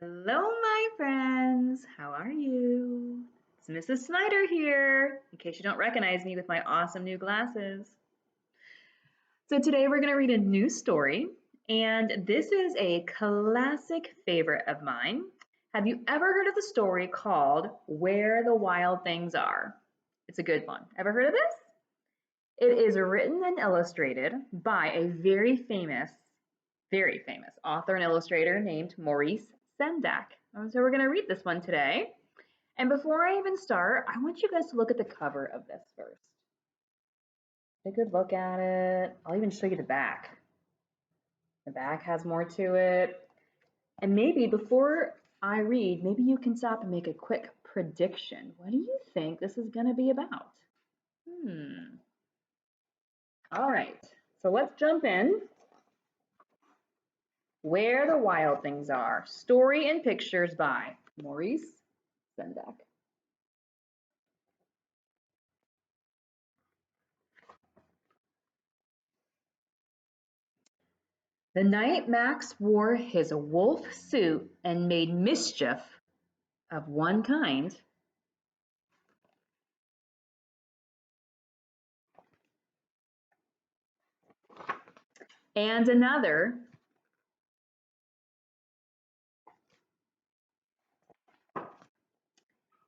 Hello, my friends. How are you? It's Mrs. Snider here, in case you don't recognize me with my awesome new glasses. So today we're going to read a new story, and this is a classic favorite of mine. Have you ever heard of the story called Where the Wild Things Are? It's a good one. Ever heard of this? It is written and illustrated by a very famous author and illustrator named Maurice Sendak. So we're going to read this one today. And before I even start, I want you guys to look at the cover of this first. Take a good look at it. I'll even show you the back. The back has more to it. And maybe before I read, maybe you can stop and make a quick prediction. What do you think this is going to be about? All right, so let's jump in. Where the Wild Things Are. Story and pictures by Maurice Sendak. The night Max wore his wolf suit and made mischief of one kind, and another,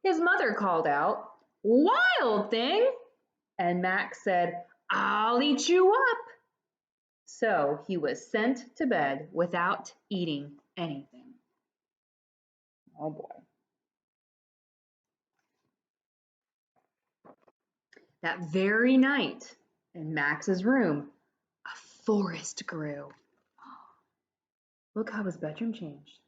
his mother called out, "Wild thing!" And Max said, "I'll eat you up." So he was sent to bed without eating anything. Oh boy. That very night, in Max's room, a forest grew. Look how his bedroom changed.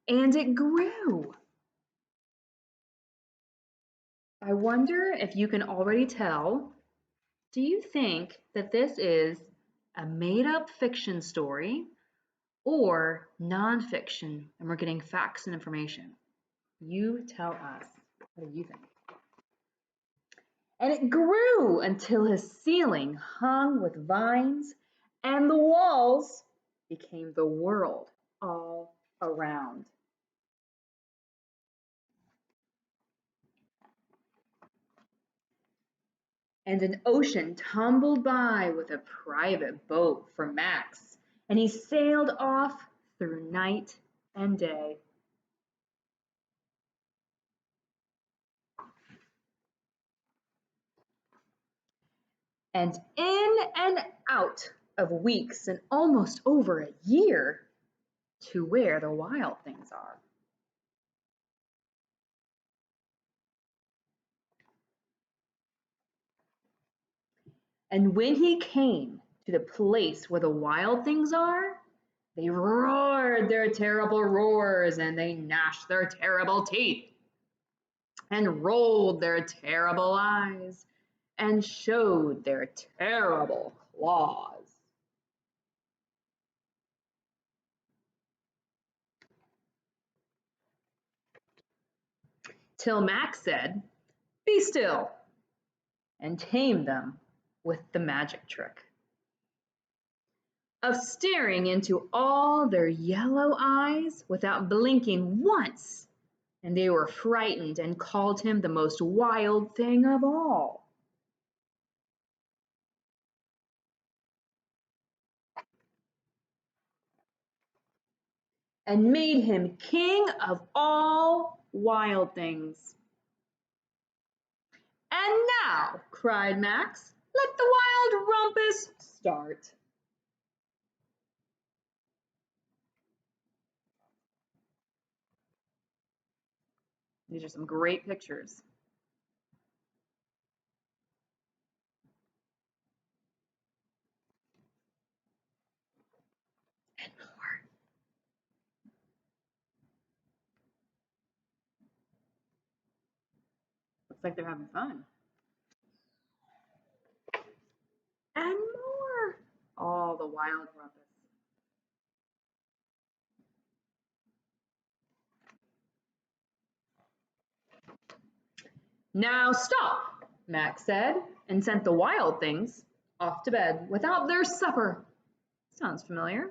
And it grew. I wonder if you can already tell. Do you think that this is a made-up fiction story or nonfiction and we're getting facts and information? You tell us. What do you think? And it grew until his ceiling hung with vines and the walls became the world all around. And an ocean tumbled by with a private boat for Max, and he sailed off through night and day. And in and out of weeks and almost over a year to where the wild things are. And when he came to the place where the wild things are, they roared their terrible roars and they gnashed their terrible teeth and rolled their terrible eyes and showed their terrible claws. Till Max said, "Be still," and tamed them with the magic trick of staring into all their yellow eyes without blinking once, and they were frightened and called him the most wild thing of all. And made him king of all wild things. "And now," cried Max, "let the wild rumpus start." These are some great pictures. And more. Looks like they're having fun. And more. All the wild rumpus. "Now stop," Max said, and sent the wild things off to bed without their supper. Sounds familiar.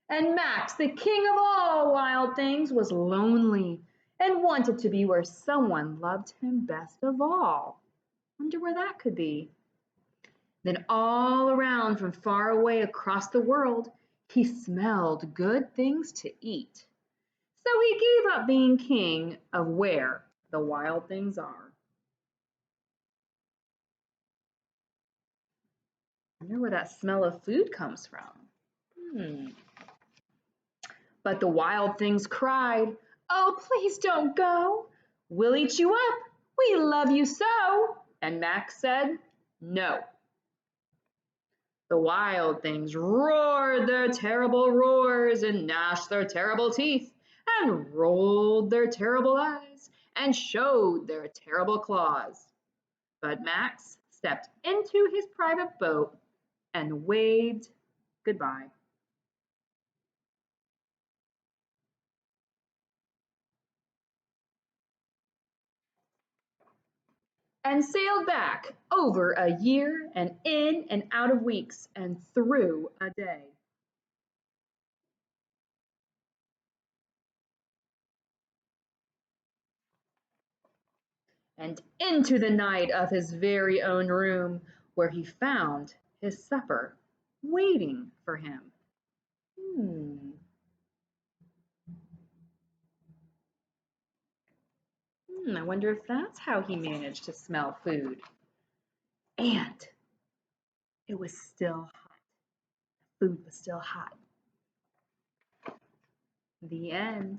And Max, the king of all wild things, was lonely and wanted to be where someone loved him best of all. Wonder where that could be. Then all around from far away across the world, he smelled good things to eat. So he gave up being king of where the wild things are. I wonder where that smell of food comes from. Hmm. But the wild things cried, "Oh, please don't go. We'll eat you up. We love you so." And Max said, "No." The wild things roared their terrible roars and gnashed their terrible teeth and rolled their terrible eyes and showed their terrible claws. But Max stepped into his private boat and waved goodbye. And sailed back over a year and in and out of weeks and through a day. And into the night of his very own room, where he found his supper waiting for him. Hmm. I wonder if that's how he managed to smell food. And it was still hot. Food was still hot. The end.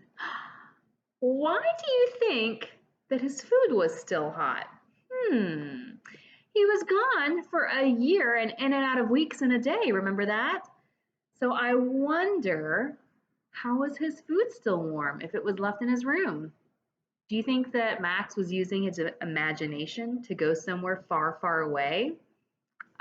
Why do you think that his food was still hot? Hmm. He was gone for a year and in and out of weeks and a day. Remember that? So I wonder, how was his food still warm if it was left in his room? Do you think that Max was using his imagination to go somewhere far, far away?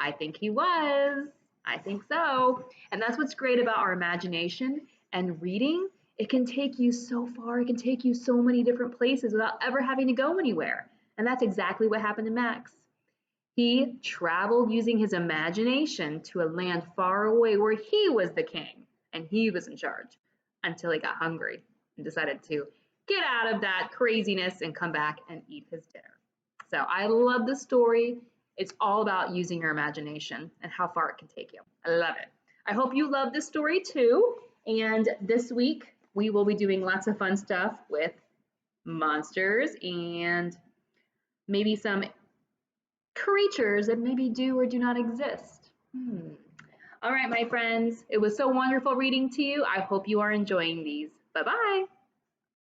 I think he was. I think so. And that's what's great about our imagination and reading. It can take you so far, it can take you so many different places without ever having to go anywhere. And that's exactly what happened to Max. He traveled using his imagination to a land far away where he was the king and he was in charge until he got hungry and decided to get out of that craziness and come back and eat his dinner. So I love the story. It's all about using your imagination and how far it can take you. I love it. I hope you love this story too. And this week we will be doing lots of fun stuff with monsters and maybe some creatures that maybe do or do not exist. All right, my friends, it was so wonderful reading to you. I hope you are enjoying these. Bye-bye.